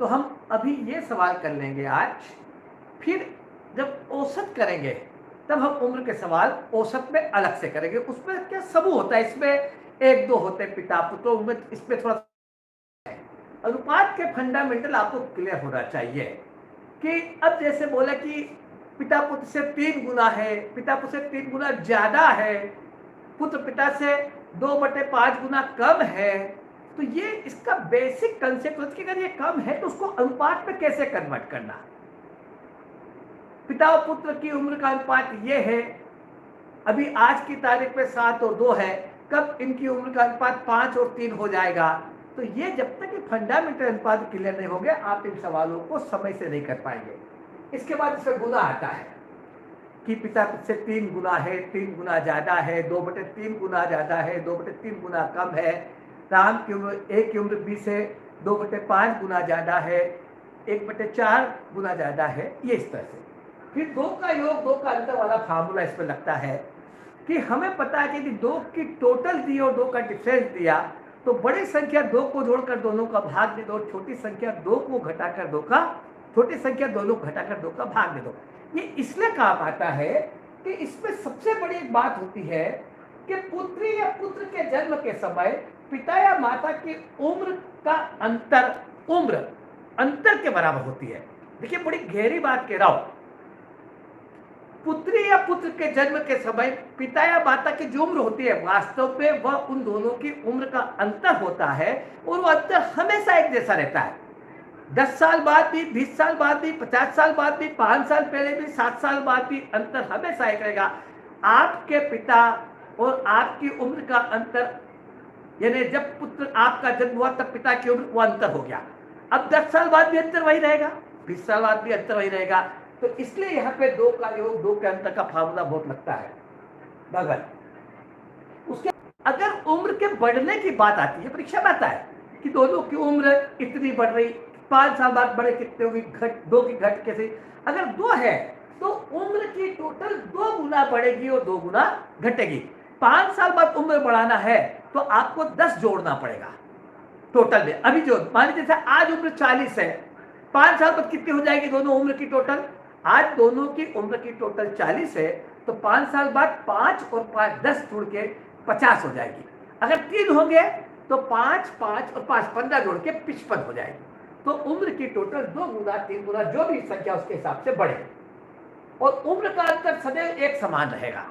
तो हम अभी ये सवाल कर लेंगे आज, फिर जब औसत करेंगे तब हम उम्र के सवाल औसत में अलग से करेंगे। उसमें क्या समूह होता है, इसमें एक दो होते हैं पिता पुत्र, उनमें इसमें थोड़ा अनुपात के फंडामेंटल आपको क्लियर होना चाहिए कि अब जैसे बोले कि पिता पुत्र से 3 गुना है, पिता पुत्र से 3 गुना ज्यादा है, पुत्र पिता से 2/5 गुना कम है। तो ये इसका बेसिक कंसेप्ट कि अगर ये कम है तो उसको अनुपात में कैसे कन्वर्ट करना। पिता और पुत्र की उम्र का अनुपात ये है, अभी आज की तारीख में 7 और 2 है, कब इनकी उम्र का अनुपात 5 और 3 हो जाएगा। तो ये जब तक फंडामेंटल अनुपात क्लियर नहीं हो गया आप इन सवालों को समय से नहीं कर पाएंगे। इसके बाद इसमें गुना आता है कि पिता से 3 गुना है, 3 गुना ज्यादा है, 2/3 गुना ज्यादा है, 2/3 गुना कम है। राम की उम्र एक की उम्र 20 है, 2/5 गुना ज्यादा है, 1/4 गुना ज्यादा है। ये इस तरह से फिर 2 का योग 2 का अंतर वाला फार्मूला इसमें लगता है कि हमें पता है कि 2 की टोटल दी और 2 का डिफरेंस दिया तो बड़ी संख्या 2 को जोड़कर दोनों का भाग दे दो, छोटी संख्या 2 को घटाकर 2 का, छोटी संख्या दोनों को घटाकर 2 का भाग दे दो। ये इसलिए काम आता है कि इसमें सबसे बड़ी एक बात होती है कि पुत्री या पुत्र के जन्म के समय पिता या माता की उम्र का उम्र अंतर के बराबर होती है। देखिए बड़ी गहरी बात कह रहा हूं, पुत्री या पुत्र के जन्म के समय पिता या माता की जो उम्र होती है वास्तव में वह उन दोनों की उम्र का अंतर होता है और वो अंतर हमेशा एक जैसा रहता है। 10 साल बाद भी, 20 साल बाद भी, 50 साल बाद भी, 5 साल पहले भी, 7 साल बाद भी अंतर हमेशा एक रहेगा। आपके पिता और आपकी उम्र का अंतर, यानी जब पुत्र आपका जन्म हुआ तब पिता की उम्र वो अंतर हो गया। अब 10 साल बाद भी अंतर वही रहेगा, 20 साल बाद भी अंतर वही रहेगा। तो इसलिए यहाँ पे 2 का योग 2 के अंतर का फार्मूला बहुत लगता है भगवान। उसके अगर उम्र के बढ़ने की बात आती है, परीक्षा में आता है कि दोनों की उम्र इतनी बढ़ रही, 5 साल बाद बड़े कितने होगी, 2 की घट कैसे। अगर 2 है तो उम्र की टोटल 2 गुना बढ़ेगी और 2 गुना घटेगी। 5 साल बाद उम्र बढ़ाना है तो आपको 10 जोड़ना पड़ेगा टोटल में। अभी जो मान लीजिए जैसे आज उम्र 40 है, 5 साल बाद कितनी हो जाएगी दोनों उम्र की टोटल। आज दोनों की उम्र की टोटल 40 है तो 5 साल बाद 5 और 5 10 जोड़ के 50 हो जाएगी। अगर 3 होंगे तो 5 5 और 5 15 जोड़ के 55 हो जाएगी। तो उम्र की टोटल 2 गुना 3 गुना जो भी संख्या उसके हिसाब से बढ़े और उम्र का अंतर सदैव एक समान रहेगा।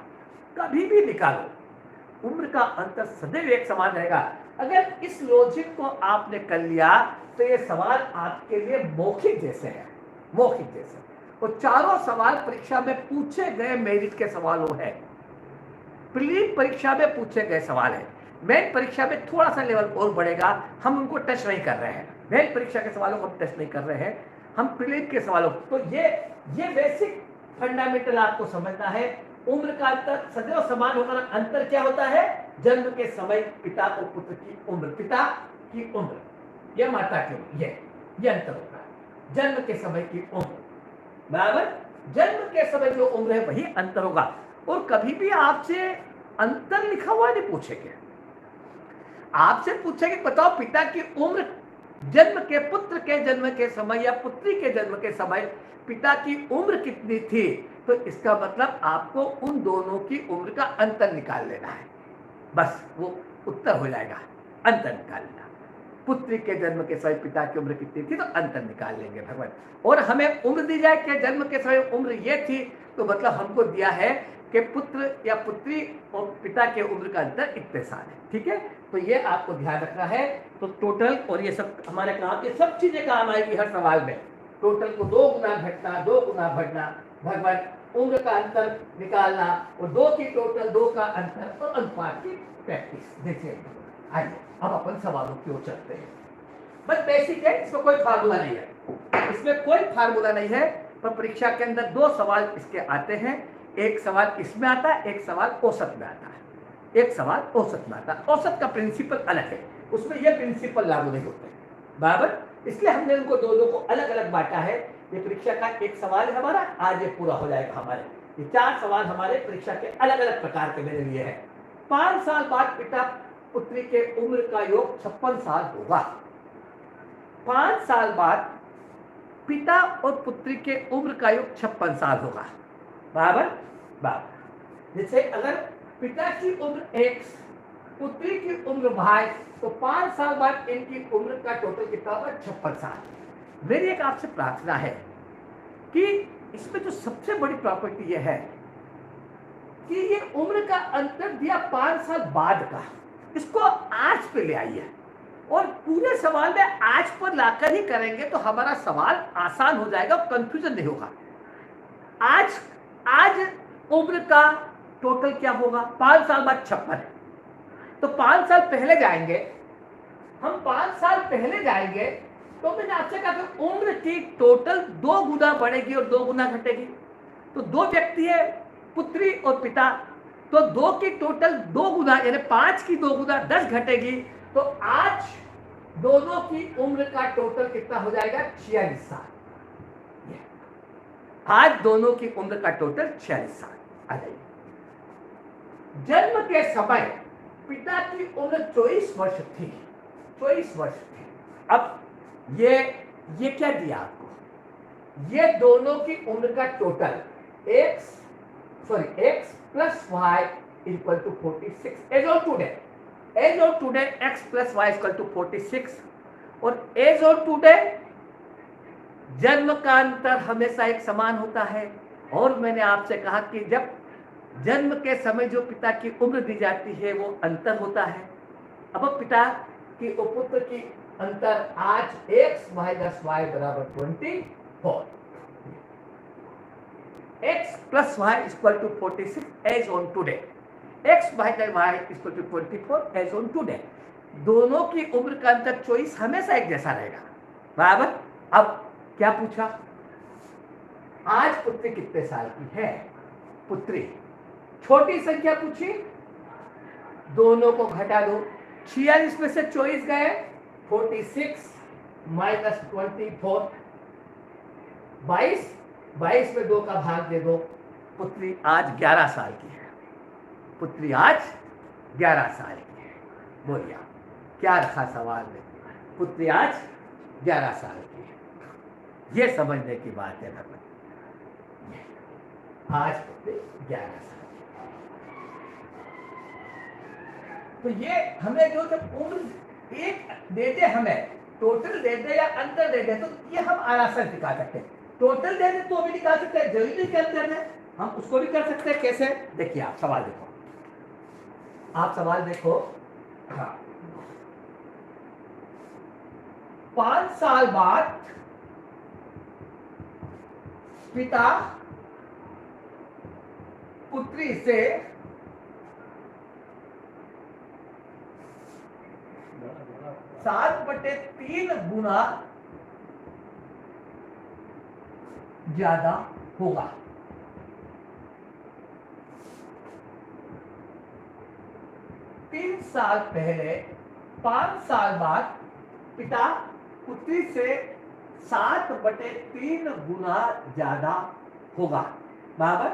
कभी भी निकालो उम्र का अंतर सदैव एक समान रहेगा। अगर इस लॉजिक को आपने कर लिया तो ये सवाल आपके लिए मौखिक जैसे है, मौखिक जैसे। और चारों सवाल परीक्षा में पूछे गए मेरिट के सवालों है, प्रीलिम परीक्षा में पूछे गए सवाल है। मेन परीक्षा में थोड़ा सा लेवल और बढ़ेगा, हम उनको टच नहीं कर रहे हैं। मेन परीक्षा के सवालों को हम टच नहीं कर रहे हैं, हम प्रीलिम के सवालों। तो ये बेसिक फंडामेंटल आपको समझना है। उम्र का अंतर सदैव समान होगा। अंतर क्या होता है, जन्म के समय पिता और पुत्र की उम्र, पिता की उम्र या माता की उम्र, ये अंतर होता है। जन्म के समय की उम्र बराबर जन्म के समय जो उम्र है वही अंतर होगा। और कभी भी आपसे अंतर लिखा हुआ नहीं पूछेंगे, आपसे पूछेंगे बताओ पिता की उम्र जन्म के, पुत्र के जन्म के समय या पुत्री के जन्म के समय पिता की उम्र कितनी थी। तो इसका मतलब आपको उन दोनों की उम्र का अंतर निकाल लेना है, बस वो उत्तर हो जाएगा। अंतर निकाल लेना, पुत्री के जन्म के समय पिता की उम्र कितनी थी तो अंतर निकाल लेंगे भगवान। और हमें उम्र दी जाए कि जन्म के समय उम्र ये थी तो मतलब हमको दिया है कि पुत्र या पुत्री और पिता के उम्र का अंतर इतने साल है। ठीक है, तो ये आपको ध्यान रखना है। तो टोटल और ये सब हमारे काम, ये सब चीजें काम आएगी हर सवाल में। टोटल को 2 गुना घटना, 2 गुना बढ़ना, भगवान उम्र का अंतर निकालना और 2 की टोटल 2 का अंतर और अनुपात की प्रैक्टिस। देखिए आइए अब अपन सवालों की ओर चलते हैं। बस बेसिक है, इसमें कोई फार्मूला नहीं है, इसमें कोई फार्मूला नहीं है। पर परीक्षा के अंदर 2 सवाल इसके आते हैं, एक सवाल इसमें आता है, एक सवाल औसत में आता है। एक सवाल औसत में आता है, औसत का प्रिंसिपल अलग है, उसमें यह प्रिंसिपल लागू नहीं होते बराबर। इसलिए हमने उनको दोनों को अलग अलग बांटा है। ये परीक्षा का एक सवाल है हमारा, आज ये पूरा हो जाएगा। हमारे ये 4 सवाल हमारे परीक्षा के अलग अलग प्रकार के मेरे लिए है। 5 साल बाद पिता पुत्री के उम्र का योग 56 साल होगा। 5 साल बाद पिता और पुत्री के उम्र का योग 56 साल होगा। बराबर बराबर। जैसे अगर पिता की उम्र x, पुत्री की उम्र y, तो 5 साल बाद इनकी उम्र का टोटल कितना होगा? 56 साल। मेरी एक आपसे प्रार्थना है कि इसमें जो सबसे बड़ी प्रॉपर्टी यह है कि ये उम्र का अंतर दिया 5 साल बाद का, इसको आज पे ले आइए और पूरे सवाल में आज पर लाकर ही करेंगे तो हमारा सवाल आसान हो जाएगा, कंफ्यूजन नहीं होगा। आज उम्र का टोटल क्या होगा? 5 साल बाद 56 है, तो 5 साल पहले जाएंगे हम। 5 साल पहले जाएंगे तो मैंने आपसे कहा कि उम्र की टोटल 2 गुना बढ़ेगी और 2 गुना घटेगी। तो 2 व्यक्ति है, पुत्री और पिता, तो 2 की टोटल 2 गुना यानी 5 की 2 गुना 10 घटेगी। तो आज दोनों की उम्र का टोटल कितना हो जाएगा? 46 साल। आज दोनों की उम्र का टोटल 46 साल आ जाएगी। जन्म के समय पिता की उम्र 24 वर्ष थी, 24 वर्ष थी। अब ये क्या दिया आपको? ये दोनों की उम्र का total x plus y equal to 46 as on today x plus y equal to 46। और एज ऑन टुडे जन्म का अंतर हमेशा एक समान होता है। और मैंने आपसे कहा कि जब जन्म के समय जो पिता की उम्र दी जाती है वो अंतर होता है। अब पिता की और पुत्र की अंतर आज x माइनस y बराबर 24, x plus y equal to 46 as on today, x minus y equal to 24 as on today. दोनों की उम्र का अंतर 24 हमेशा एक जैसा रहेगा। बराबर। अब क्या पूछा? आज पुत्री कितने साल की है? पुत्री छोटी संख्या पूछी, दोनों को घटा दो। 46 में से 24 गए, 46 माइनस 24, 22 में 2 का भाग दे दो। पुत्री आज 11 साल की है। पुत्री आज 11 साल की है। बोलिए क्या रखा सवाल में? पुत्री आज 11 साल की है। ये समझने की बात है भगवान। आज पुत्री 11 साल। तो ये हमें जो जब उम्र एक दे दे, हमें टोटल दे दे या अंतर दे दे, तो ये हम आराम निकाल सकते हैं। टोटल दे दे तो भी निकाल सकते हैं, जरूरी नहीं कि अंतर है, हम उसको भी कर सकते हैं। कैसे? देखिए आप सवाल देखो, आप सवाल देखो। हाँ, 5 साल बाद पिता पुत्री से 7/3 गुना ज्यादा होगा। तीन साल पहले 5 साल बाद पिता पुत्री से 7/3 गुना ज्यादा होगा। बराबर।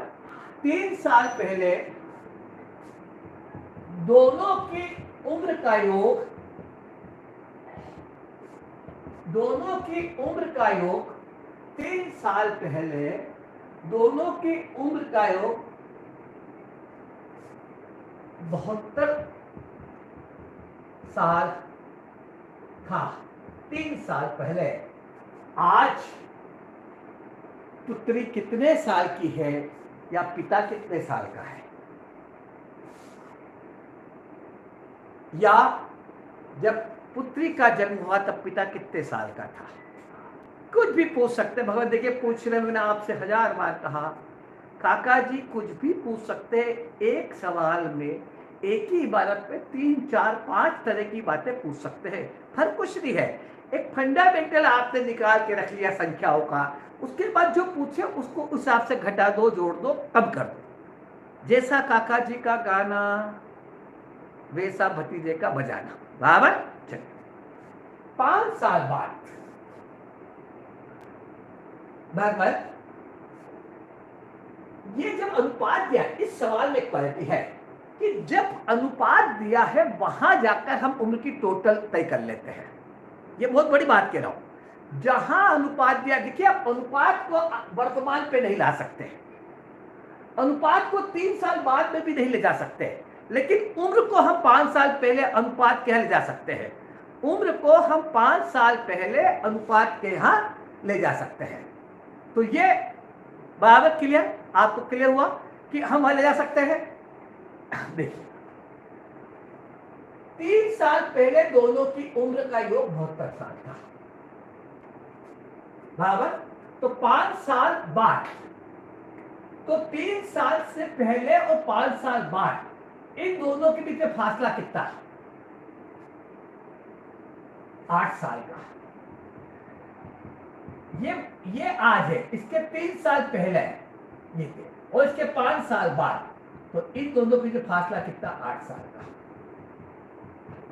3 साल पहले दोनों की उम्र का योग, दोनों की उम्र का योग 3 साल पहले दोनों की उम्र का योग 72 साल था। 3 साल पहले। आज पुत्री कितने साल की है या पिता कितने साल का है? या जब पुत्री का जन्म हुआ तब पिता कितने साल का था? कुछ भी पूछ सकते हैं भगवान। देखिए पूछने में मैंने आपसे 1000 बार कहा, काका जी कुछ भी पूछ सकते हैं। एक सवाल में एक ही इबारत में 3, 4, 5 तरह की बातें पूछ सकते हैं। फर्क कुछ नहीं है। एक फंडामेंटल आपने निकाल के रख लिया संख्याओं का, उसके बाद जो पूछे उसको उस हिसाब से घटा दो, जोड़ दो, कम कर दो। जैसा काका जी का गाना वैसा भतीजे का बजाना। बराबर। चलिए 5 साल बाद बराबर, ये जब अनुपात दिया, इस सवाल में क्वालिटी है कि जब अनुपात दिया है वहां जाकर हम उम्र की टोटल तय कर लेते हैं। ये बहुत बड़ी बात कह रहा हूं। जहां अनुपात दिया, देखिए आप अनुपात को वर्तमान पे नहीं ला सकते, अनुपात को 3 साल बाद में भी नहीं ले जा सकते, लेकिन उम्र को हम 5 साल पहले अनुपात के यहाँ ले जा सकते हैं। उम्र को हम 5 साल पहले अनुपात के यहाँ ले जा सकते हैं। तो ये बराबर क्लियर, आपको क्लियर हुआ कि हम वहां ले जा सकते हैं। देखिए 3 साल पहले दोनों की उम्र का योग 72 साल था, बराबर। तो 5 साल बाद, तो 3 साल से पहले और 5 साल बाद इन दोनों के बीच में फासला कितना? 8 साल का। ये आज है, इसके 3 साल पहले है ये, और इसके 5 साल बाद, तो इन दोनों के बीच फासला कितना? 8 साल का।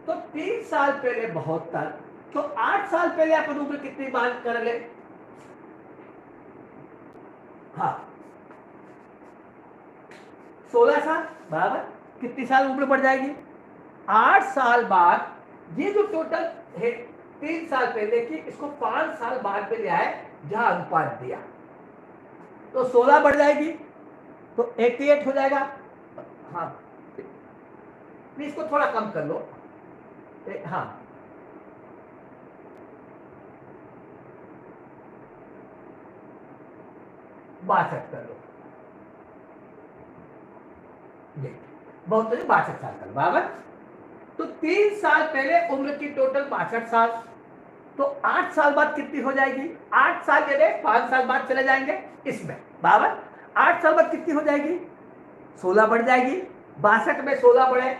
तो 3 साल पहले 72, तो 8 साल पहले अपन उम्र कितनी बात कर ले? हाँ 16 साल, बराबर। कितनी साल उम्र बढ़ जाएगी? 8 साल बाद ये जो टोटल है 3 साल पहले की, इसको 5 साल बाद में ले आए जहां अनुपात दिया, तो 16 बढ़ जाएगी, तो 88 हो जाएगा। हाँ इसको थोड़ा कम कर लो, हाँ 62 कर लो, बहुत 62 साल का, बराबर। तो 3 साल पहले उम्र की टोटल 62 साल, तो 8 साल बाद कितनी हो जाएगी? 8 साल के लिए 5 साल बाद चले जाएंगे इसमें, बराबर। 8 साल बाद कितनी हो जाएगी? 16 बढ़ जाएगी। 62 में 16 बढ़े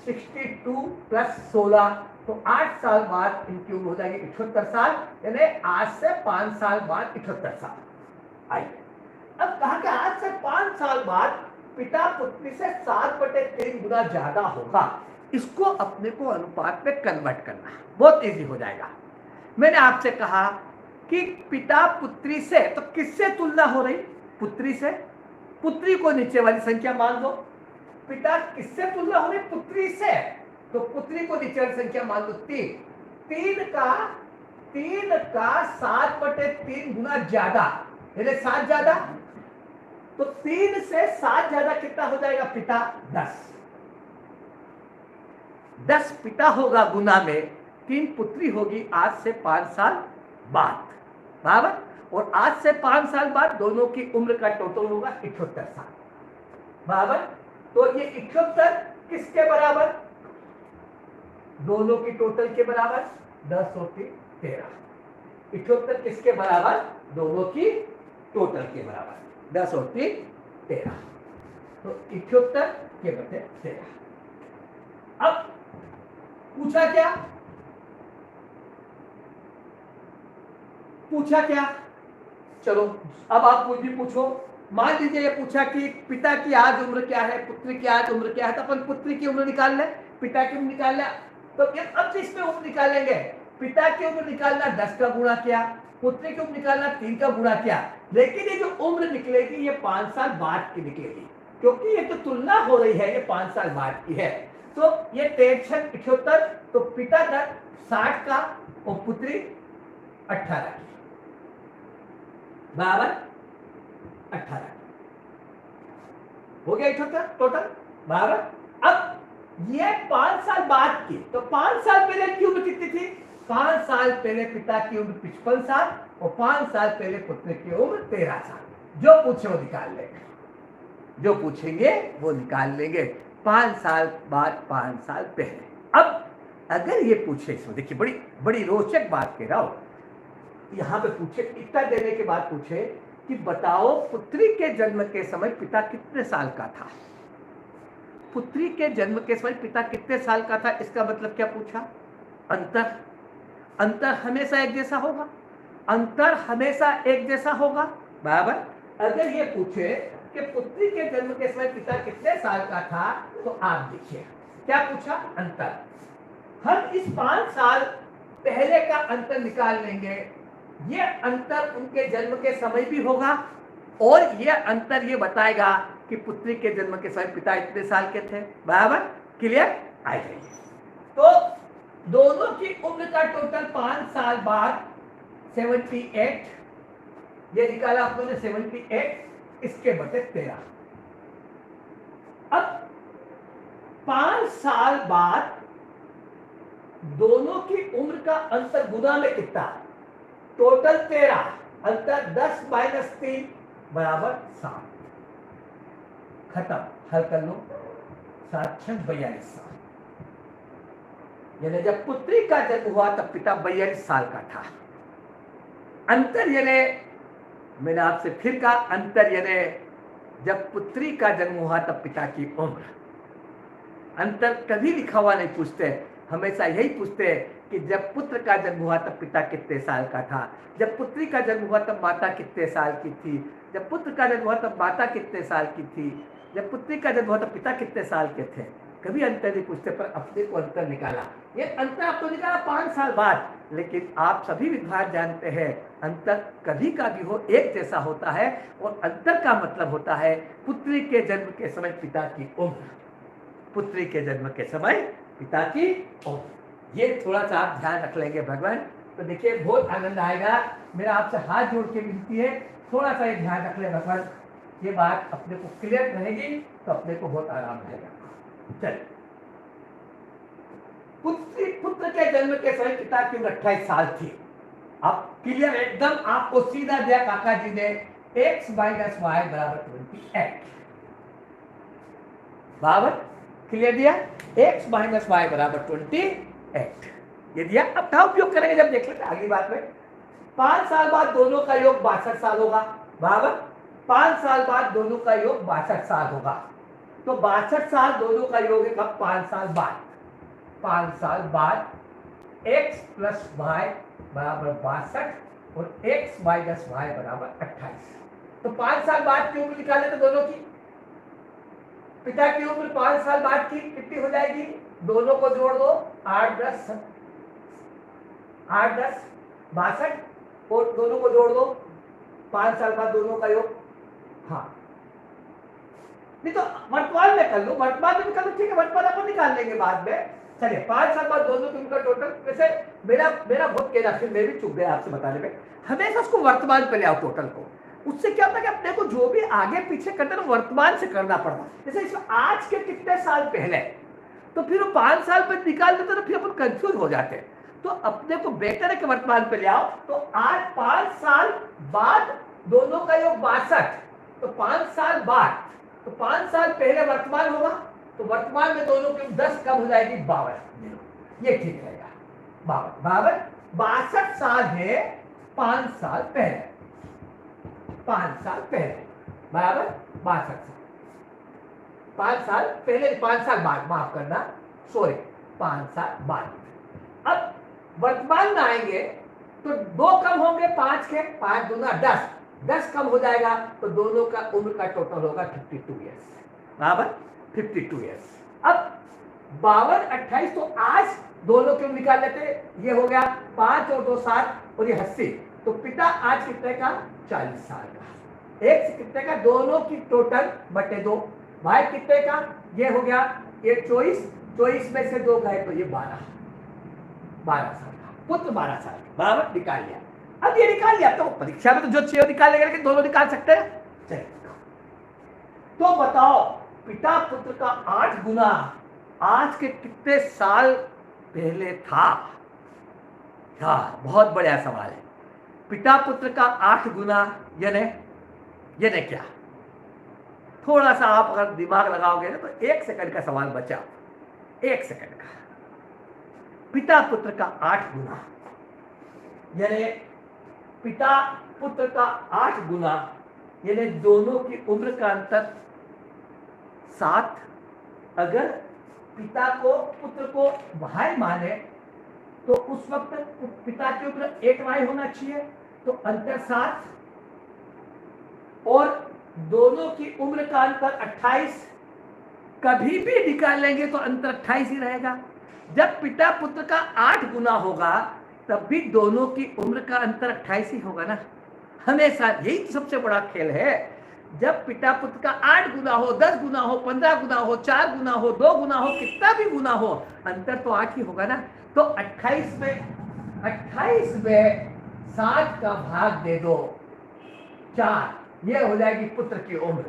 62 प्लस 16, तो 8 साल बाद इनकी उम्र हो जाएगी 78 साल, यानी आज से 5 साल बाद 78 साल। आइए अब कहा कि आज से 5 साल बाद पिता पुत्री से 7/3 गुना ज्यादा होगा, इसको अपने को अनुपात में कन्वर्ट करना है, बहुत इजी हो जाएगा। मैंने आपसे कहा कि पिता पुत्री से, तो किससे तुलना हो रही? पुत्री से। पुत्री को नीचे वाली संख्या मान दो। पिता किससे तुलना हो रही? पुत्री से, तो पुत्री को नीचे वाली संख्या मान दो 3। 3 का 7/3 गुना ज्यादा, 7 ज्यादा, तो 3 से 7 ज्यादा कितना हो जाएगा? पिता 10 पिता होगा गुना में, 3 पुत्री होगी आज से 5 साल बाद, बराबर। और आज से 5 साल बाद दोनों की उम्र का टोटल होगा 78 साल, बराबर। तो ये 78 किसके बराबर? दोनों की टोटल के बराबर, 10 और 3 13। 78 किसके बराबर? दोनों की टोटल के बराबर, 10 और 3 13, तो 78 के बटे 13। अब पूछा क्या? चलो अब आप कुछ भी पूछो। मान लीजिए ये पूछा कि पिता की आज उम्र क्या है, पुत्री की आज उम्र क्या है, तो अपन पुत्री की उम्र निकाल ले, पिता की उम्र निकाल ले। तो अब इसमें उम्र निकालेंगे, पिता की उम्र निकालना 10 का गुणा किया, पुत्री की उम्र निकालना 3 का गुणा किया, लेकिन ये जो उम्र निकलेगी ये 5 साल बाद की निकलेगी, क्योंकि ये तो तुलना हो रही है, ये 5 साल बाद की है। तो ये 63 78, तो पिता 60 का और पुत्री 18 की, बराबर 18 हो गया 78 टोटल, बराबर। अब ये 5 साल बाद की, तो 5 साल पहले की उम्र कितनी थी? 5 साल पहले पिता की उम्र 55 साल और 5 साल पहले पुत्र की उम्र 13 साल। जो पूछे वो निकाल लेंगे, जो पूछेंगे वो निकाल लेंगे। 5 साल बाद 5 साल पहले। अब अगर ये पूछे, इसमें देखिए बड़ी बड़ी रोचक बात कह रहा हूं, यहां पे पूछे, इतना देने के बाद पूछे कि बताओ पुत्री के जन्म के समय पिता कितने साल का था? पुत्री के जन्म के समय पिता कितने साल का था, इसका मतलब क्या पूछा? अंतर हमेशा एक जैसा होगा, अंतर हमेशा एक जैसा होगा, बराबर। अगर ये पूछे कि पुत्री के जन्म के समय पिता कितने साल का था, तो आप देखिए क्या पूछा? अंतर। हम इस 5 साल पहले का अंतर निकाल लेंगे, ये अंतर उनके जन्म के समय भी होगा और ये अंतर ये बताएगा कि पुत्री के जन्म के समय पिता इतने साल के थे, बराबर। क्लियर? आ जाइए। तो दोनों की उम्र का टोटल 5 साल बाद 78, ये निकाला आप लोगों ने 78 इसके बटे 13। अब 5 साल बाद दोनों की उम्र का अंतर गुना में कितना? टोटल 13, अंतर 10 माइनस 3 बराबर 7। खत्म, हल कर लो। 7 6 42 साल, यानी जब पुत्री का जन्म हुआ तब पिता 42 साल का था। अंतर यानी मैंने आपसे फिर कहा, अंतर यानी जब पुत्री का जन्म हुआ तब पिता की उम्र। अंतर कभी लिखा हुआ नहीं पूछते, हमेशा यही पूछते हैं कि जब पुत्र का जन्म हुआ तब पिता कितने साल का था, जब पुत्री का जन्म हुआ तब माता कितने साल की थी, जब पुत्र का जन्म हुआ तब माता कितने साल की थी, जब पुत्री का जन्म हुआ तब पिता कितने साल के थे। कभी अंतर नहीं पूछते, पर अपने को अंतर निकाला। ये अंतर आपको निकाला 5 साल बाद, लेकिन आप सभी विद्वान जानते हैं अंतर कभी का भी हो एक जैसा होता है, और अंतर का मतलब होता है पुत्री के जन्म के समय पिता की उम्र, पुत्री के जन्म के समय पिता की उम्र। ये थोड़ा सा आप ध्यान रख लेंगे भगवान, तो देखिए बहुत आनंद आएगा। मेरा आपसे हाथ जोड़ के विनती है, थोड़ा सा ये ध्यान रख ले भगवान, ये बात अपने को क्लियर रहेगी तो अपने को बहुत आराम रहेगा। चल, पुत्र के जन्म के समय पिता की उम्र 28 साल थी। अब क्लियर एकदम आपको सीधा दिया काका जी ने, x माइनस वाई बराबर 28 बराबर क्लियर दिया, x माइनस वाई बराबर 28 ये दिया। अब क्या उपयोग करेंगे जब देख लेते अगली बात में। 5 साल बाद दोनों का योग 62 साल होगा बराबर, 5 साल बाद दोनों का योग 62 साल होगा। तो 62 साल दोनों का योग है कब? 5 साल बाद। 5 साल बाद x प्लस वाई बराबर 62 और x माइनस वाई बराबर 28। तो 5 साल बाद की उम्र निकाले तो दोनों की, पिता की उम्र 5 साल बाद की कितनी हो जाएगी? दोनों को जोड़ दो, 8 10 62 और दोनों को जोड़ दो, 5 साल बाद दोनों का योग। हाँ, नहीं तो वर्तमान में कर लो, वर्तमान में कर लो, ठीक है, वर्तमान अपन निकाल लेंगे बाद में। चलिए 5 साल बाद दोनों की उनका टोटल, वैसे मेरा बहुत कहना, फिर मैं भी चुप गया आपसे बताने में, हमेशा उसको वर्तमान पे ले आओ टोटल को। उससे क्या होता है कि अपने को जो भी आगे पीछे करते हैं वर्तमान से करना पड़ता है। जैसे इसमें आज के कितने साल पहले, तो फिर वो 5 साल पे निकाल देते तो फिर अपन कंफ्यूज हो जाते हैं। तो अपने को बेहतर है कि वर्तमान पे ले आओ। तो आज 5 साल बाद दोनों का योग 62, तो 5 साल बाद, तो 5 साल पहले वर्तमान होगा, तो वर्तमान में दोनों की 10 कम हो जाएगी 52, ये ठीक रहेगा। 52 62 साल है 5 साल पहले, 5 साल पहले बराबर 62 साल, 5 साल पहले 5 साल बाद, माफ करना सॉरी 5 साल बाद। अब वर्तमान में आएंगे तो 2 कम होंगे 5 के, 5 दूना 10, 10 कम हो जाएगा, तो दोनों का उम्र का टोटल होगा 52 ईयर्स बराबर 52 ईयर्स। अब 52 28, तो आज दोनों की उम्र निकाल लेते, ये हो गया 5 और 2 7 और ये 80, तो पिता आज कितने का? 40 साल का। एक से कितने का? दोनों की टोटल बटे 2, भाई कितने का? ये हो गया ये 24 में से 2 गए तो ये 12 साल का, पुत्र 12 साल का बराबर निकाल लिया। अब ये निकाल लिया, तो परीक्षा में तो जो चाहिए निकालेंगे, लेकिन दोनों निकाल सकते हैं। चलिए तो बताओ, पिता पुत्र का 8 गुना आज के कितने साल पहले था? बहुत बढ़िया सवाल है। पिता पुत्र का 8 गुना यानी क्या? थोड़ा सा आप अगर दिमाग लगाओगे ना तो 1 सेकंड का सवाल बचा, 1 सेकंड का। पिता पुत्र का 8 गुना यानी पिता पुत्र का 8 गुना यानी दोनों की उम्र का अंतर 7। अगर पिता को पुत्र को भाई माने तो उस वक्त पिता की उम्र 8 भाई होना चाहिए, तो अंतर 7 और दोनों की उम्र का अंतर 28। कभी भी निकाल लेंगे तो अंतर 28 ही रहेगा। जब पिता पुत्र का 8 गुना होगा तब भी दोनों की उम्र का अंतर 28 ही होगा ना, हमेशा। यही सबसे बड़ा खेल है। जब पिता पुत्र का 8 गुना हो, 10 गुना हो, 15 गुना हो, 4 गुना हो, 2 गुना हो, कितना भी गुना हो, अंतर तो 8 ही होगा ना। तो 28 में 60 का भाग दे दो 4, ये हो जाएगी पुत्र की उम्र।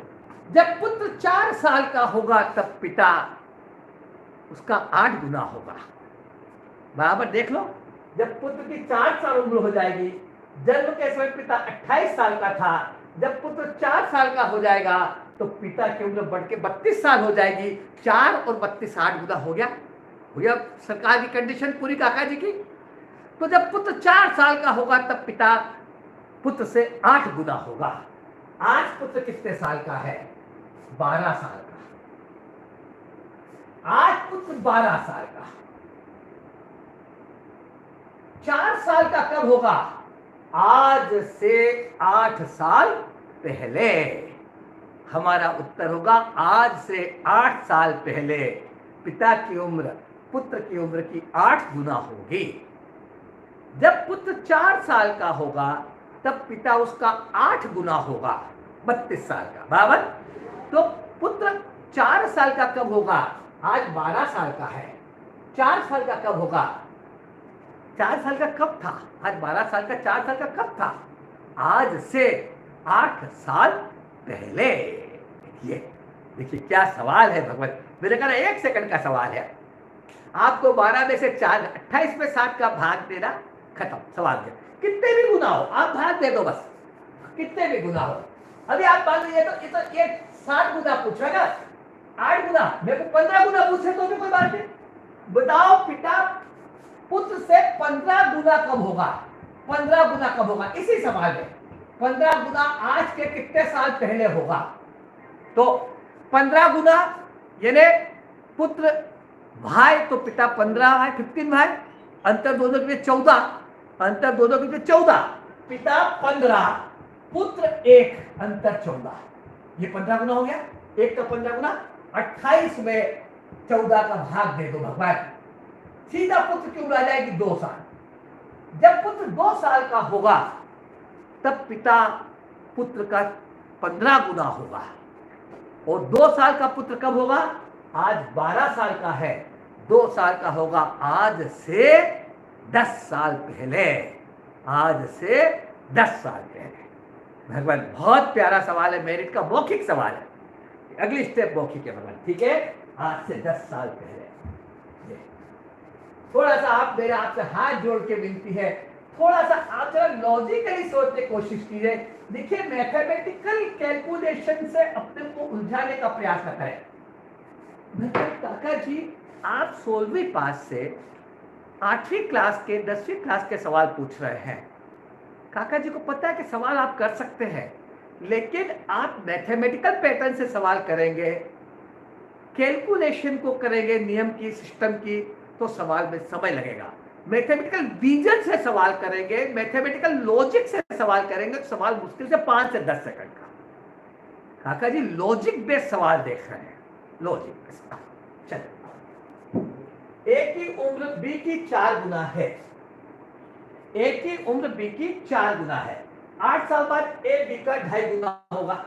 जब पुत्र 4 साल का होगा तब पिता उसका 8 गुना होगा। बराबर देख लो, जब पुत्र की 4 साल उम्र हो जाएगी, जन्म के समय पिता 28 साल का था, जब पुत्र 4 साल का हो जाएगा तो पिता की उम्र बढ़ के 32 साल हो जाएगी। 4 और 32 8 गुना हो गया सरकार की कंडीशन पूरी काका जी की। तो जब पुत्र 4 साल का होगा तब पिता पुत्र से 8 गुना होगा। आज पुत्र कितने साल का है? 12 साल का। आज पुत्र 12 साल का। 4 साल का कब होगा? आज से 8 साल पहले। हमारा उत्तर होगा आज से 8 साल पहले पिता की उम्र पुत्र की उम्र की 8 गुना होगी। जब पुत्र 4 साल का होगा तब पिता उसका 8 गुना होगा, 32 साल का। बराबर। तो पुत्र 4 साल का कब होगा? आज 12 साल का है। 4 साल का कब होगा? 4 साल का कब था? आज 12 साल का। 4 साल का कब था? आज से 8 साल पहले। देखिए क्या सवाल है भगवान। मेरे कहना 1 सेकंड का सवाल है। आपको 12 में से 4 28 में 7 का भाग देना, खत्म सवाल के। कितने भी गुना हो आप भाग दे दो बस, कितने भी गुना हो। अभी आप मान लीजिए तो ये 7 गुना पूछ रहा है, 8 गुना, मेरे को 15 गुना पूछे तो भी कोई बात नहीं। बताओ पिता पुत्र से 15 गुना कब होगा? 15 गुना कब होगा? इसी सवाल में 15 गुना आज के कितने साल पहले होगा? तो 15 गुना यानी पुत्र भाई तो पिता 15 भाई 15 भाई, अंतर दोनों के लिए 14, अंतर दोनों के लिए 14, पिता 15 पुत्र 1, अंतर 14। ये 15 गुना हो गया। 1 का 15 गुना 28 में 14 का भाग दे दो भगवान, सीधा पुत्र की उम्र आ जाएगी 2 साल। जब पुत्र 2 साल का होगा तब पिता पुत्र का 15 गुना होगा। और 2 साल का पुत्र कब होगा? आज 12 साल का है, 2 साल का होगा आज से 10 साल पहले। आज से 10 साल पहले। भगवान बहुत प्यारा सवाल है, मेरिट का मौखिक सवाल है। अगली स्टेप मौखिक है भगवान, ठीक है। आज से 10 साल पहले। थोड़ा सा आप मेरा आपसे हाथ जोड़ के विनती है, थोड़ा सा आप जरा लॉजिकली सोचने की कोशिश कीजिए। देखिए मैथमेटिकल कैलकुलेशन से अपने को उलझाने का प्रयास न करें। काका जी आप 16वीं पास से 8वीं क्लास के 10वीं क्लास के सवाल पूछ रहे हैं। काका जी को पता है कि सवाल आप कर सकते हैं, लेकिन आप मैथमेटिकल पैटर्न से सवाल करेंगे, कैलकुलेशन को करेंगे, नियम की सिस्टम की, तो सवाल में समय लगेगा। मैथमेटिकल विजन से सवाल करेंगे, मैथमेटिकल लॉजिक से सवाल करेंगे तो सवाल मुश्किल से 5 से 10 सेकंड का। काका जी लॉजिक बेस्ड सवाल देख रहे हैं, लॉजिक बेस्ड। चलिए, ए की उम्र बी की 4 गुना है। ए की उम्र बी की 4 गुना है। 8 साल बाद ए बी का 2.5 गुना होगा।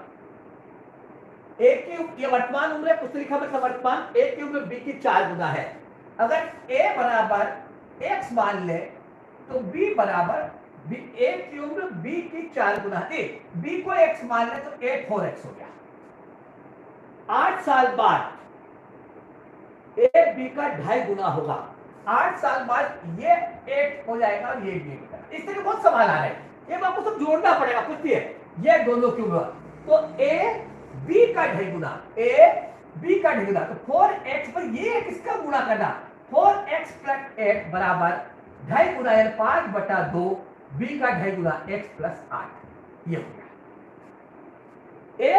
ए की ये वर्तमान उम्र है, पुस्तक लिखा मतलब वर्तमान। ए की उम्र बी की 4 गुना है। अगर a बराबर x मान ले तो b बराबर a की उम्र b की 4 गुना है। b को x मान ले तो a 4x हो गया। 8 साल बाद a b का 2.5 गुना होगा। 8 साल बाद ये 8 हो जाएगा और ये भी 8। इस तरह के बहुत सवाल आ रहे हैं, ये आपको सब जोड़ना पड़ेगा। पूछिए ये दोनों की उम्र, तो a b का 2.5 गुना, a b का 2.5 गुना, तो 4x पर ये किसका गुणा करना? 4x प्लस 8 बराबर 2.5 गुना 5/2 b का 2.5 गुना x प्लस 8। ये हो गया। a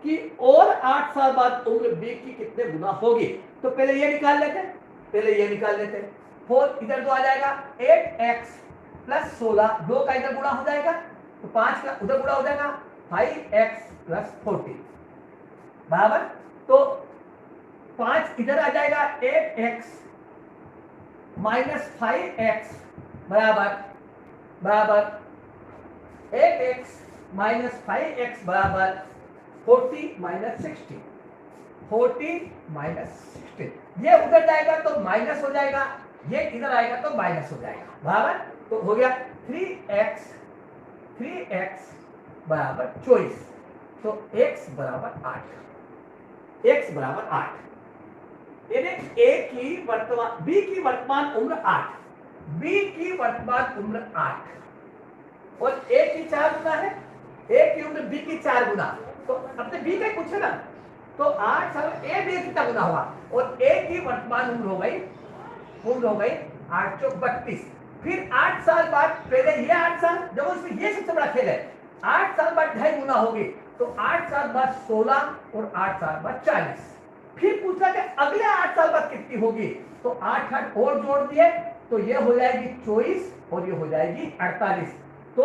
की और 8 साल बाद उम्र b की कितने गुना होगी? तो पहले ये निकाल लेते हैं, पहले ये निकाल लेते हैं। 4 इधर 2 आ जाएगा, 8x प्लस 16, 2 का इधर गुणा हो जाएगा तो 5 का उधर गुणा हो जाएगा, 5x प्लस 40 बराबर। तो 5 इधर आ जाएगा, 8x माइनस 5x बराबर 8x माइनस 5x बराबर 40 माइनस 60, 40 माइनस 60। ये उधर जाएगा तो माइनस हो जाएगा, ये इधर आएगा तो माइनस हो जाएगा बराबर। तो हो गया 3x 3x बराबर 24, तो x बराबर 8, x बराबर 8। यानी a की वर्तमान b की वर्तमान उम्र 8, b की वर्तमान उम्र 8 और a की 4 गुना है, a की उम्र b की 4 गुना। तो अपने b का पूछे ना, तो 8 साल a b कितना गुना हुआ, और a की वर्तमान उम्र हो गई 8 चौक 32। फिर 8 साल बाद, पहले ये 8 साल, जब उसमें ये सबसे बड़ा खेल है, 8 साल बाद 2.5 गुना होगी, तो 8 साल बाद 16 और 8 साल बाद 40। फिर पूछा कि अगले 8 साल बाद कितनी होगी, तो 8 8 और जोड़ दिए, तो ये हो जाएगी 24 और ये हो जाएगी 48। तो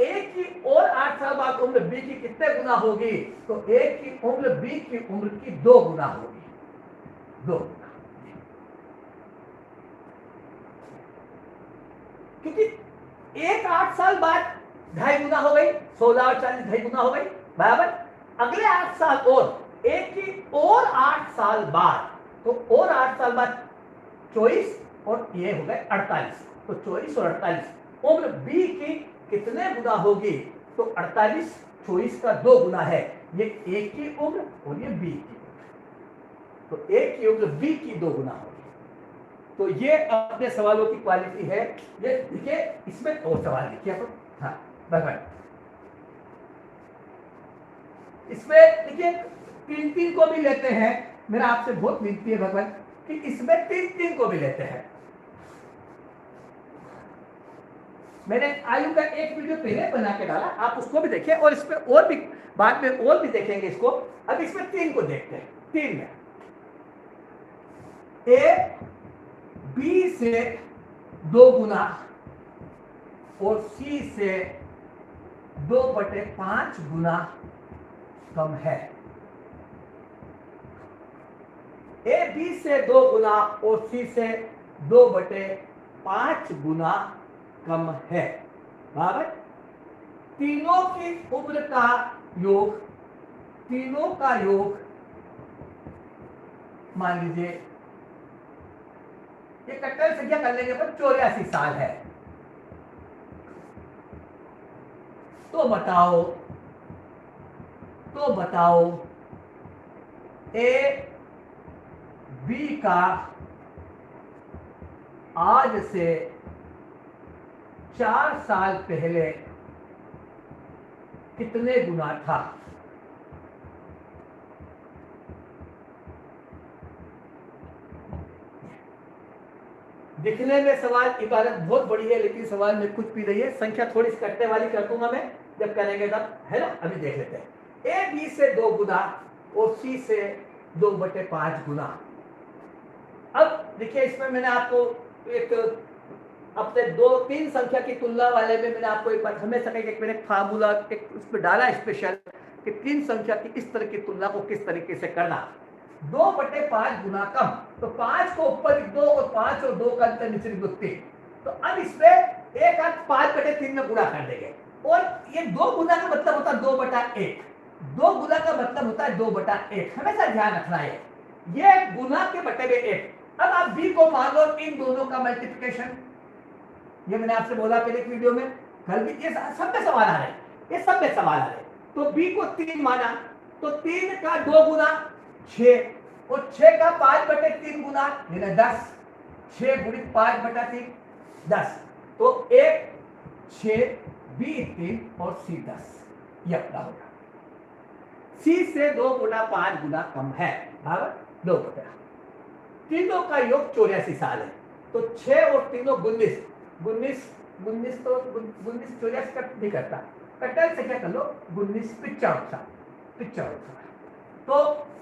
a की और 8 साल बाद उम्र b की कितने गुना होगी, तो a की उम्र b की उम्र की 2 गुना होगी, 2 गुना। क्योंकि एक 8 साल बाद 2.5 गुना हो गई, 16 और 40 2.5 गुना हो गई, बराबर। अगले 8 साल और एक की और 8 साल बाद, तो और 8 साल बाद 24 और ये हो गए 48, तो 24 और 48 उम्र b की कितने गुना होगी, तो 48 24 का 2 गुना है, ये a की उम्र और ये b की उम्र, तो a की उम्र b की 2 गुना होगी। तो ये अपने सवालों की क्वालिटी है। ये देखिए, इसमें और सवाल देखिए आप, हाँ भगवान, इसमें देखिए 3 को भी लेते हैं, मेरा आपसे बहुत विनती है भगवान कि इसमें 3 को भी लेते हैं। मैंने आयु का एक वीडियो पहले बना के डाला, आप उसको भी देखिए, और इसमें और भी बाद में और भी देखेंगे इसको। अब इसमें 3 को देखते हैं। 3 में ए बी से 2 गुना और सी से 2/5 गुना कम है। ए बी से 2 गुना और सी से 2/5 गुना कम है, बराबर। तीनों की उम्र का योग, तीनों का योग मान लीजिए, ये कट्टर संख्या कर लेंगे पर 84 साल है। तो बताओ ए बी का आज से 4 साल पहले कितने गुना था। दिखने में सवाल इबारत बहुत बड़ी है, लेकिन सवाल में कुछ भी नहीं है। संख्या थोड़ी कटने वाली कर दूंगा मैं जब करेंगे तब, है ना। अभी देख लेते हैं। ए बी से 2 गुना और सी से 2/5 गुना। अब देखिए, इसमें मैंने आपको एक अपने 2-3 संख्या की तुलना वाले में मैंने आपको एक बार हमेशा मैंने फार्मूला एक उसमें डाला स्पेशल कि 3 संख्या की इस तरह की तुलना को किस तरीके से करना। 2/5 गुना कम, तो 5 को ऊपर लिख दो और 5 और 2 का अंतर नीचे लिख दो 3। तो अब इसमें एक अंक 5/3 में गुणा कर देंगे, और ये 2 गुना का मतलब होता है 2/1। 2 गुना का मतलब होता है 2/1, हमेशा ध्यान रखना है। ये गुना के बटे में 1। अब आप b को मान लो इन दोनों का मल्टीप्लिकेशन, ये मैंने आपसे बोला पहले वीडियो में, कल भी। ये सब में सवाल आ रहे हैं, ये सब में सवाल आ रहे हैं। तो b को 3 माना, तो 3 का 2 गुना 6 और 6 का 5/3 गुना यानी 10। 6 गुणित 5/3 10। तो 1 6 b 3 और c 10, ये अपना होगा। c से 2 गुना 5 गुना कम है, बराबर 2/। तीनों का योग 84 साल है, तो 6 और 3 19 तो 19 कट नहीं करता, कटर से क्या कर लो 19 95 साल, तो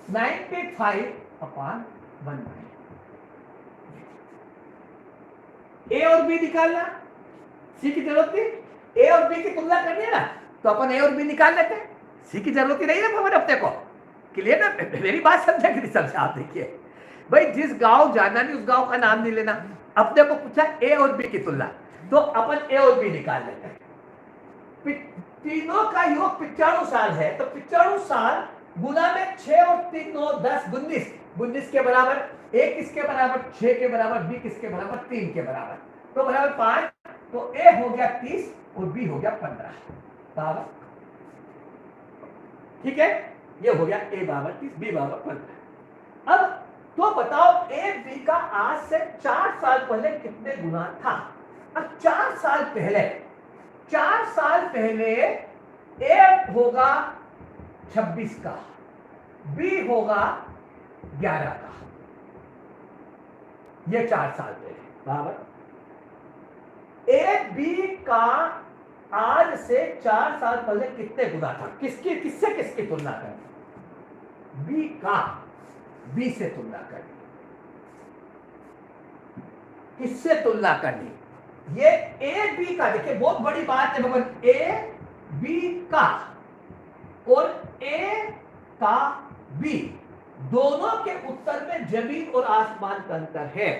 95/100। ए और बी निकालना, सी की जरूरत थी। ए और बी की तुलना करनी है ना, तो अपन ए और बी निकाल लेते हैं। सी की जरूरत ही नहीं ना भवन अपने को, क्लियर ना। मेरी बात समझा कि नहीं समझा। आप देखिए भाई, जिस गांव जाना नहीं उस गांव का नाम नहीं लेना। अपने को पूछा ए और बी की तुलना, तो अपन ए और बी निकाल लेते हैं। तीनों का योग 95 साल है, तो 95 साल गुना में 6 और 3 9 10 19 के बराबर। ए किसके बराबर 6 के बराबर, बी किसके बराबर 3 के बराबर, तो बराबर 5 तो ए हो गया 30 और बी हो गया 15 बराबर, ठीक है, ये हो गया ए बराबर 30 बी बराबर 15। अब तो बताओ ए बी का आज से 4 साल पहले कितने गुना था। अब 4 साल पहले ए होगा 26 का, बी होगा 11 का, ये 4 साल पहले बराबर। ए बी का आज से 4 साल पहले कितने गुना था, किससे तुलना करनी, बी का बी से तुलना करनी, किससे तुलना करनी, ये ए बी का, देखिए बहुत बड़ी बात है भगवान, ए बी का और ए का बी दोनों के उत्तर में जमीन और आसमान का अंतर है।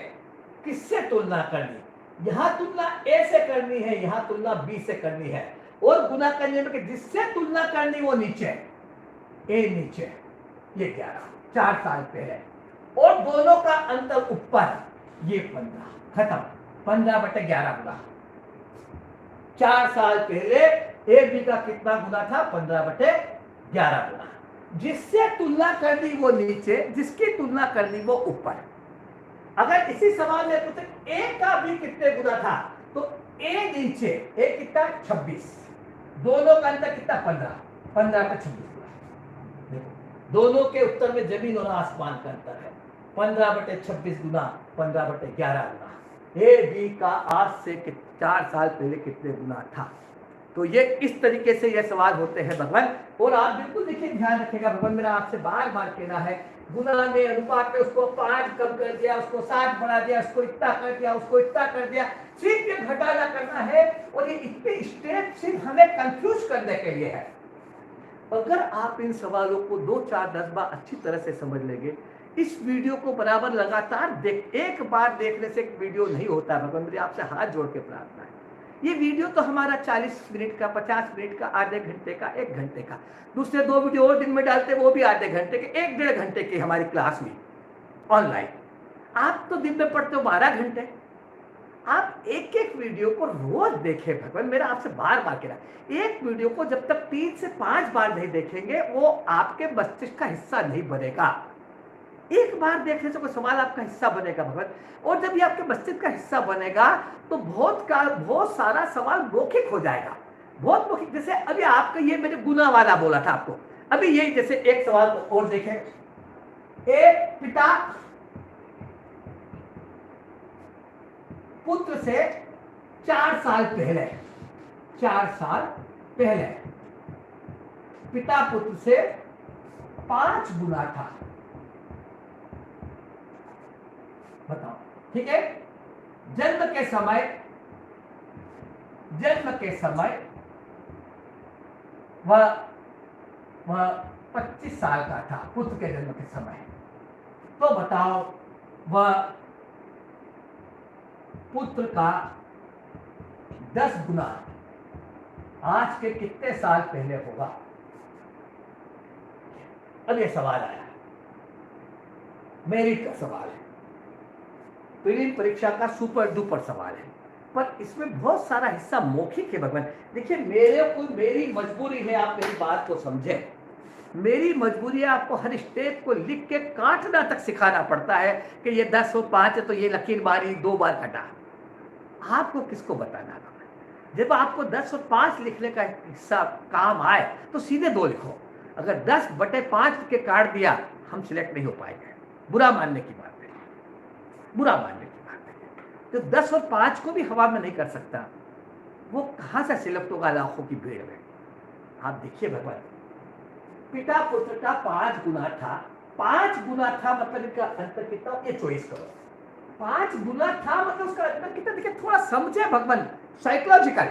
किससे तुलना करनी, यहां तुलना ए से करनी है, यहां तुलना बी से करनी है, और गुना करने में जिससे तुलना करनी वो नीचे, ए नीचे, ये 11 4 साल पहले, और दोनों का अंतर ऊपर, ये 15 खत्म, 15/11 गुना। 4 साल पहले ए बी का कितना गुना था, 15/11 गुना। जिससे तुलना करनी वो नीचे, जिसकी तुलना करनी वो ऊपर। अगर इसी सवाल में पूछे ए का भी कितने गुना था, तो ए नीचे, ए कितना 26, दोनों का अंतर कितना 15/26 गुना। देखो दोनों के उत्तर में जमीन और आसमान का अंतर है, 15/26 गुना 15/11 गुना। ए बी का आज से 4 साल पहले कितने गुना था। तो ये इस तरीके से ये सवाल होते हैं भगवान। और आप बिल्कुल देखिए ध्यान रखिएगा भगवान, मेरा आपसे बार बार कहना है, गुना में अनुपात में उसको 5 कम कर दिया, उसको 60 बढ़ा दिया, उसको इतना कर दिया, उसको इतना कर दिया, सिर्फ ये घटाना करना है। और ये इतने स्टेप सिर्फ हमें कंफ्यूज करने के लिए है। अगर आप इन सवालों को 2 4 10 बार अच्छी तरह से समझ लेंगे, इस वीडियो को बराबर लगातार देख, एक बार देखने से एक वीडियो नहीं होता है भगवान, मेरी आपसे हाथ जोड़ के प्रार्थना है। ये वीडियो तो हमारा 40 मिनट का, 50 मिनट का, आधे घंटे का, 1 घंटे का, दूसरे 2 वीडियो और दिन में डालते हैं वो भी आधे घंटे के, 1 1.5 घंटे की हमारी क्लास हुई ऑनलाइन। आप तो दिन में पढ़ते हो 12 घंटे। आप एक एक वीडियो को रोज देखें भगवान, मेरा आपसे बार बार कहना, एक वीडियो को जब तक 3 से 5 बार नहीं देखेंगे वो आपके मस्तिष्क का हिस्सा नहीं बनेगा। एक बार देखने से कोई सवाल आपका हिस्सा बनेगा भगवान, और जब ये आपके मस्तिष्क का हिस्सा बनेगा तो बहुत सारा सवाल मौखिक हो जाएगा, बहुत मौखिक। जैसे अभी आपका ये मैंने गुना वाला बोला था आपको, अभी यही जैसे एक सवाल और देखें, एक पिता पुत्र से 4 साल पहले पिता पुत्र से 5 गुना था, बताओ, ठीक है। जन्म के समय वह 25 साल का था, पुत्र के जन्म के समय। तो बताओ वह पुत्र का 10 गुना आज के कितने साल पहले होगा। अब ये सवाल आया, मेरिट का सवाल है, प्रीलिम परीक्षा का सुपर डुपर सवाल है, पर इसमें बहुत सारा हिस्सा मौखिक है भगवान। देखिए मेरी मजबूरी है, आप मेरी बात को समझें, मेरी मजबूरी है आपको हर स्टेप को लिख के काटना तक सिखाना पड़ता है कि ये 10 और 5 है तो ये लकीर मारी 2 बार कटा। आपको किसको बताना है? जब आपको 10 और 5 लिखने का हिस्सा काम आए तो सीधे 2 लिखो। अगर 10/5 के काट दिया हम सिलेक्ट नहीं हो पाएंगे, बुरा मानने की बात है, बुरा मानने की बात है। तो 10 और 5 को भी हवा में नहीं कर सकता, वो कहां से सिलेक्ट होगा लाखों की भीड़ में। आप देखिए भगवान, पिता पुत्र का 5 गुना था, 5 गुना था मतलब इनका अंतर कितना, ये चॉइस करो। 5 गुना था मतलब उसका अंतर कितना, देखिए थोड़ा समझे भगवान साइकोलॉजिकल।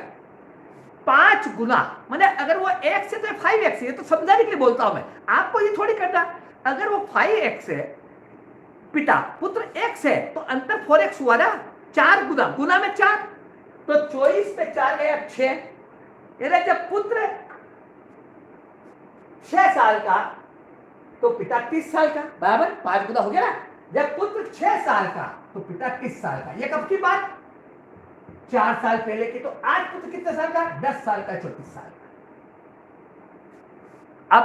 5 गुना माने अगर वो x है तो 5x है, तो समझाने के लिए बोलता हूं मैं, आपको ये थोड़ी करना। अगर वो 5x है, पिता पुत्र x है, तो अंतर 4x हुआ ना, 4 गुना, गुना में 4, तो चॉइस पे 4 गया 6। जब पुत्र 6 साल का तो पिता 30 साल का, बराबर 5 गुना हो गया ना। जब पुत्र 6 साल का तो पिता 30 साल का। ये कब की बात, 4 साल पहले की, तो आज पुत्र कितने साल का? 10 साल का, 34 साल का। अब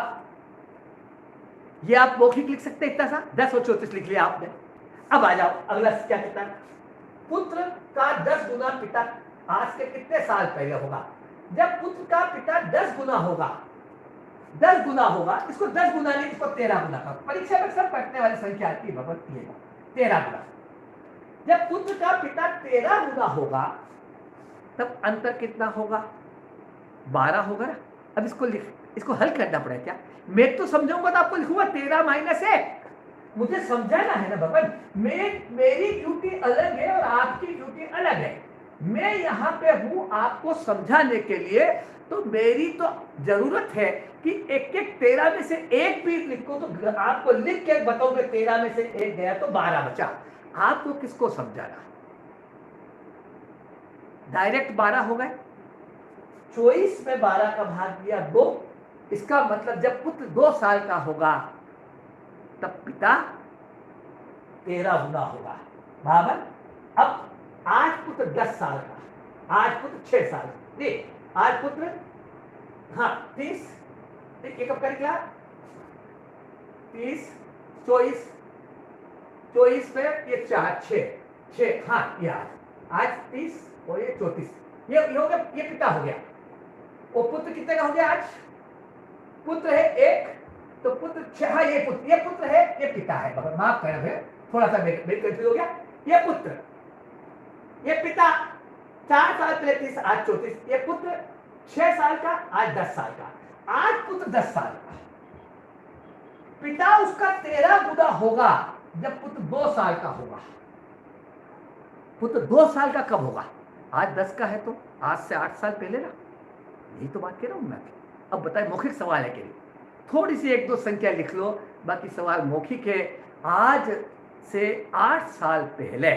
ये आप मौखिक लिख सकते हैं इतना सा, 10 और 34 लिख लिया आपने। अब आ जाओ अगला क्या कहता है, पुत्र का 10 गुना पिता आज के कितने साल पहले होगा? जब पुत्र का पिता 10 गुना होगा, 10 गुना होगा, इसको 10 गुना नहीं, इसको 13 गुना का, परीक्षा में सब पढ़ने वाली संख्या आती है बाबा, 13 गुना। जब पुत्र का पिता 13 गुना होगा तब अंतर कितना होगा? 12 होगा ना। अब इसको लिख, इसको हल करना पड़ेगा क्या? मैं तो समझाऊंगा तो आपको लिखूंगा 13 माइनस 1, मुझे समझाना है ना भगवान। मेरी ड्यूटी अलग है और आपकी ड्यूटी अलग है। मैं यहाँ पे हूं आपको समझाने के लिए, तो मेरी तो जरूरत है कि एक एक 13 में से एक भी लिखो, तो आपको लिख के बताओगे 13 में से एक गया तो 12 बचा। आपको किसको समझाना? डायरेक्ट 12 हो गए, 24 में 12 का भाग दिया 2, इसका मतलब जब पुत्र 2 साल का होगा तब पिता 13 गुना होगा, बराबर। अब आज पुत्र 10 साल का, आज पुत्र 6 साल, देख आज पुत्र, हाँ 30, एक कब का निकला? 30, 24, 24 पे ये 4, 6, हाँ ये आज 30 और ये 34, ये हो गया, ये पिता हो गया। और पुत्र कितने का हो गया? आज पुत्र है 1, तो पुत्र 6, हाँ ये पुत्र है, ये पिता है, मगर माफ कर रहे, थोड़ा सा मेरे कंफ्यूज हो गया। ये पुत्र, ये पिता 4 साल पहले 30, आज 34, ये पुत्र 6 साल का, आज 10 साल का। आज पुत्र 10 साल का, पिता उसका 13 गुना होगा जब पुत्र 2 साल का होगा। पुत्र 2 साल का कब होगा? आज 10 का है तो आज से 8 साल पहले ना, यही तो बात कह रहा हूं मैं। अब बताए, मौखिक सवाल है के लिए थोड़ी सी 1-2 संख्या लिख लो, बाकी सवाल मौखिक है। आज से 8 साल पहले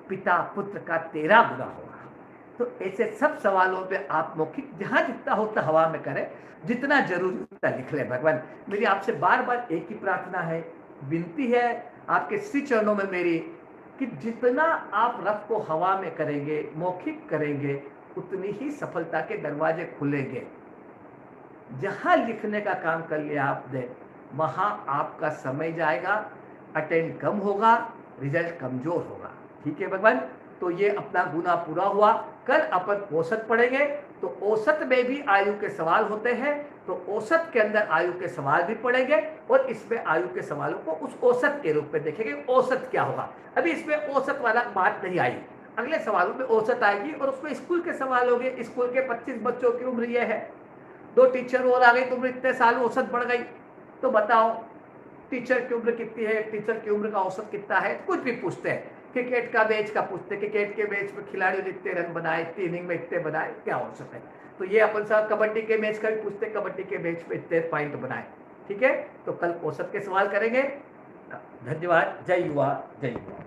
पिता पुत्र का 13 गुना होगा। तो ऐसे सब सवालों पे आप मौखिक जहां जितना होता हवा में करें, जितना जरूरी उतना लिख ले। भगवान मेरी आपसे बार बार एक ही प्रार्थना है, विनती है आपके श्री चरणों में मेरी, कि जितना आप रफ को हवा में करेंगे, मौखिक करेंगे, उतनी ही सफलता के दरवाजे खुलेंगे। जहां लिखने का काम कर लिया आपने, वहां आपका समय जाएगा, अटेंड कम होगा, रिजल्ट कमजोर होगा। ठीक है भगवान, तो ये अपना गुना पूरा हुआ। कल अपन औसत पढ़ेंगे, तो औसत में भी आयु के सवाल होते हैं, तो औसत के अंदर आयु के सवाल भी पढ़ेंगे, और इसमें आयु के सवालों को उस औसत के रूप में देखेंगे, औसत क्या होगा। अभी इसमें औसत वाला बात नहीं आई, अगले सवालों में औसत आएगी, और उसमें स्कूल के सवाल होंगे। स्कूल के 25 बच्चों की उम्र ये है, 2 टीचर और आ गई तो उम्र इतने साल औसत बढ़ गई, तो बताओ टीचर की उम्र कितनी है, टीचर की उम्र का औसत कितना है। कुछ भी पूछते हैं, क्रिकेट का मैच का पूछते, क्रिकेट के मैच में खिलाड़ियों ने इतने रन बनाए, इतनी इनिंग में इतने बनाए, क्या औसत है। तो ये अपन साहब कबड्डी के मैच का भी पूछते, कबड्डी के मैच में इतने पॉइंट बनाए। ठीक है, तो कल औसत के सवाल करेंगे। धन्यवाद। जय युवा, जय युवा।